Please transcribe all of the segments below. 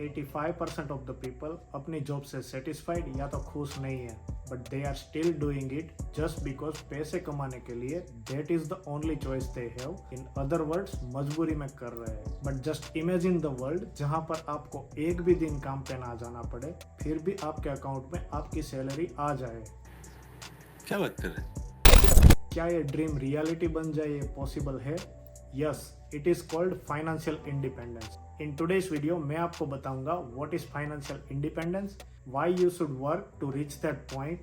85% of the people अपनी job से satisfied या तो खुश नहीं है, but they are still doing it just because पैसे कमाने के लिए that is the only choice they have. In other words मजबूरी में कर रहे हैं। But just imagine the world जहां पर आपको एक भी दिन काम पे ना जाना पड़े, फिर भी आपके अकाउंट में आपकी सैलरी आ जाए। क्या बात कर रहे हैं? क्या ये ड्रीम रियलिटी बन जाए? ये पॉसिबल है? Yes, it is called financial independence. In today's video मैं आपको बताऊंगा what is financial independence, why you should work to reach that point,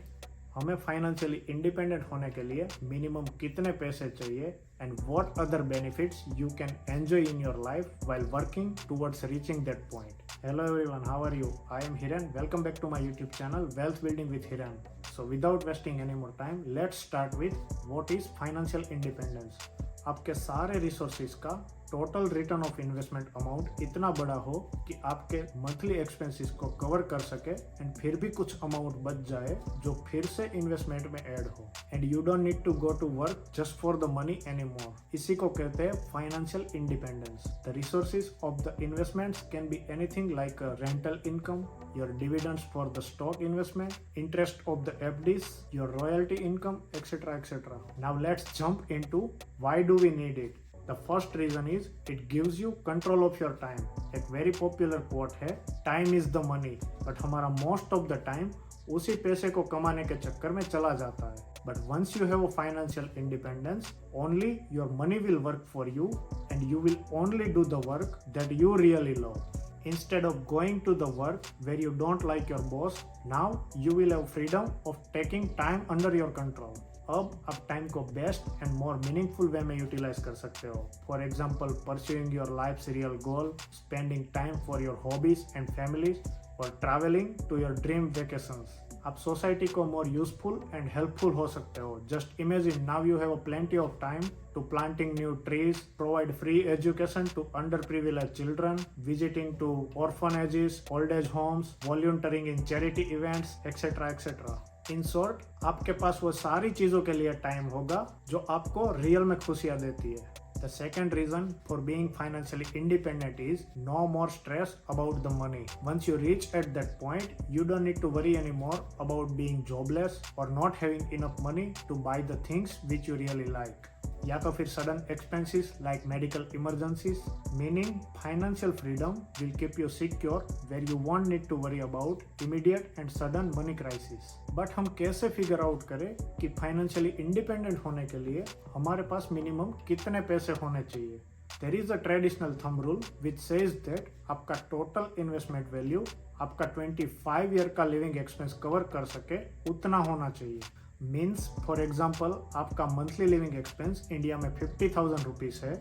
हमें फाइनेंशियली इंडिपेंडेंट होने के लिए मिनिमम कितने पैसे चाहिए, and what other benefits you can enjoy in your life while working towards reaching that point. Hello everyone, how are you? I am Hiren. Welcome back to my YouTube channel Wealth Building with Hiren. So without wasting any more time, let's start with what is financial independence. आपके सारे resources का total return of investment amount इतना बड़ा हो कि आपके monthly expenses को cover कर सके, एंड फिर भी कुछ अमाउंट बच जाए जो फिर से इन्वेस्टमेंट में ऐड हो, and you don't need to go to work just for the money any more. इसी को कहते हैं financial independence. The resources of the investments can be anything like rental income, your dividends for the stock investment, interest of the FDs, your royalty income, etc. etc. Now let's jump into why do we need it. The first reason is it gives you control of your time. एक very popular quote है, time is the money, but हमारा most of the time उसी पैसे को कमाने के चक्कर में चला जाता है। But once you have a financial independence, only your money will work for you and you will only do the work that you really love. Instead of going to the work where you don't like your boss, now you will have freedom of taking time under your control. अब आप time को best and more meaningful way में utilise कर सकते हो। For example, pursuing your life real goal, spending time for your hobbies and families, और travelling to your dream vacations. आप society को मोर यूजफुल एंड हेल्पफुल हो सकते हो। Just imagine now you have plenty of time to planting new trees, provide free education to underprivileged children, visiting to orphanages, old age homes, volunteering in charity events, etc. etc. In short, आपके पास वो सारी चीजों के लिए time होगा जो आपको real में खुशियां देती है। The second reason for being financially independent is no more stress about the money. Once you reach at that point, you don't need to worry anymore about being jobless or not having enough money to buy the things which you really like. या तो फिर sudden expenses like medical emergencies, meaning financial freedom will keep you secure where you won't need to worry about immediate and sudden money crisis. But हम कैसे figure out करें कि financially independent होने के लिए हमारे पास मिनिमम कितने पैसे होने चाहिए? There is a traditional thumb rule which says that आपका टोटल इन्वेस्टमेंट वैल्यू आपका 25 ईयर का लिविंग एक्सपेंस कवर कर सके उतना होना चाहिए। मीन्स फॉर एग्जाम्पल, आपका मंथली लिविंग एक्सपेंस इंडिया में 50,000 रुपीज है,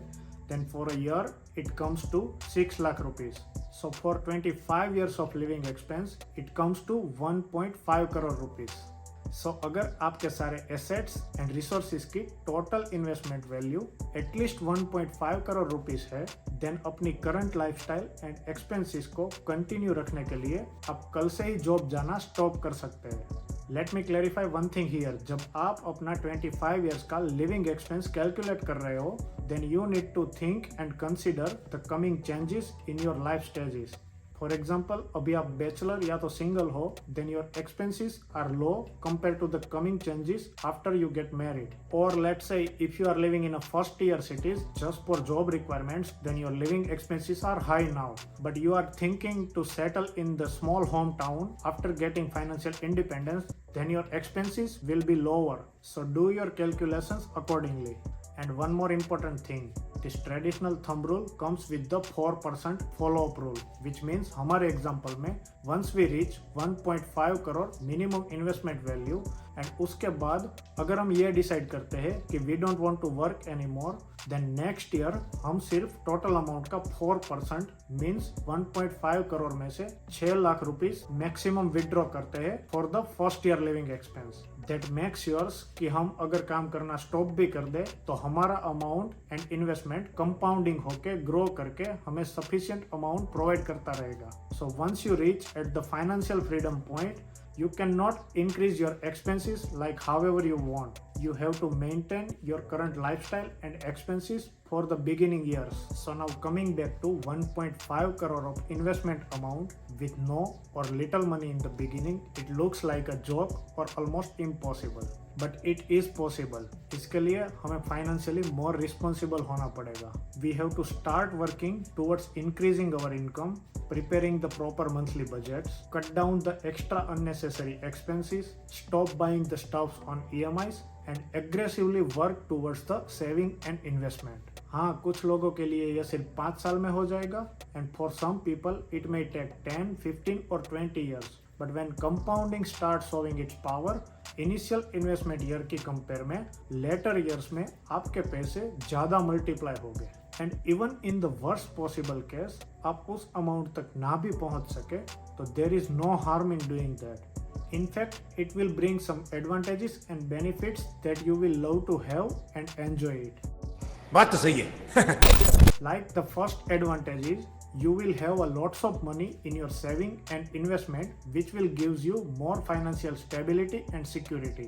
then for a year it comes to 6 lakh rupees. So for 25 years of living expense it comes to 1.5 crore rupees. So अगर आपके सारे एसेट्स एंड रिसोर्सेज की total investment value at least 1.5 crore rupees है, then अपनी current lifestyle and expenses को continue रखने के लिए आप कल से ही जॉब जाना स्टॉप कर सकते हैं। Let me clarify one thing here, जब आप अपना 25 ईयर्स का लिविंग एक्सपेंस कैलकुलेट कर रहे हो, then you need to think and consider the coming changes in your life stages. For example, अभी आप बैचलर या तो सिंगल हो, then your expenses are low compare to the coming changes after you get married. और let's say if you are living in a first year cities just for job requirements, then your living expenses are high now, but you are thinking to settle in the small hometown after getting financial independence, then your expenses will be lower. So do your calculations accordingly. And one more important thing, this traditional thumb rule comes with the 4% follow-up rule, which means हमारे example में once we reach 1.5 crore minimum investment value, and उसके बाद अगर हम ये decide करते हैं कि we don't want to work any more, then next year हम सिर्फ टोटल अमाउंट का 4% मीन्स 1.5 करोड़ में से 6 लाख रुपीस मैक्सिमम विड्रॉ करते हैं for the first year living expense. That makes yours कि हम अगर काम करना स्टॉप भी कर दे तो हमारा अमाउंट एंड इन्वेस्टमेंट कंपाउंडिंग होके ग्रो करके हमें सफिशिएंट अमाउंट प्रोवाइड करता रहेगा। So once you reach at the financial freedom point, you cannot increase your expenses like however you want. You have to maintain your current lifestyle and expenses for the beginning years. So now coming back to 1.5 crore of investment amount with no or little money in the beginning, it looks like a joke or almost impossible. But it is possible. इसके लिए हमें financially more responsible होना पड़ेगा. We have to start working towards increasing our income, preparing the proper monthly budgets, cut down the extra unnecessary expenses, stop buying the stuffs on EMIs, and aggressively work towards the saving and investment. हाँ, कुछ लोगों के लिए यह सिर्फ 5 साल में हो जाएगा, and for some people it may take 10, 15 or 20 years. But when compounding starts showing its power, initial investment year की कंपेयर में लेटर ईयर्स में आपके पैसे ज्यादा मल्टीप्लाई हो गए. And even in the worst possible case आप उस अमाउंट तक ना भी पहुंच सके तो there is no harm in doing that. In fact, it will bring some advantages and benefits that you will love to have and enjoy it. बात तो सही है. Like the first advantage is you will have a lots of money in your saving and investment which will gives you more financial stability and security.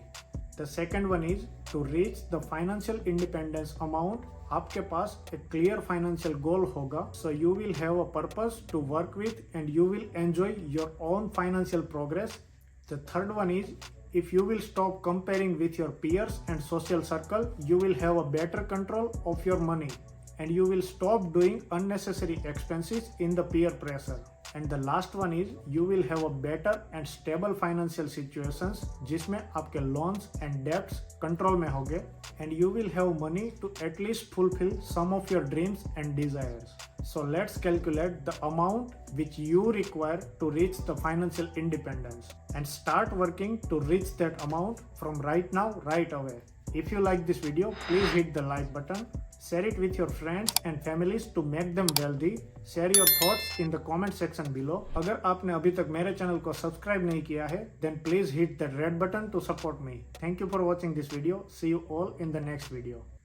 The second one is to reach the financial independence amount. आपके पास एक clear financial goal होगा, so you will have a purpose to work with and you will enjoy your own financial progress. The third one is if you will stop comparing with your peers and social circle, you will have a better control of your money and you will stop doing unnecessary expenses in the peer pressure. And the last one is you will have a better and stable financial situations जिसमें आपके loans and debts control में होंगे and you will have money to at least fulfill some of your dreams and desires. So let's calculate the amount which you require to reach the financial independence and start working to reach that amount from right now, right away. If you like this video, please hit the like button. Share it with your friends and families to make them wealthy. Share your thoughts in the comment section below. अगर आपने अभी तक मेरे channel को subscribe नहीं किया है, then please hit that red button to support me. Thank you for watching this video. See you all in the next video.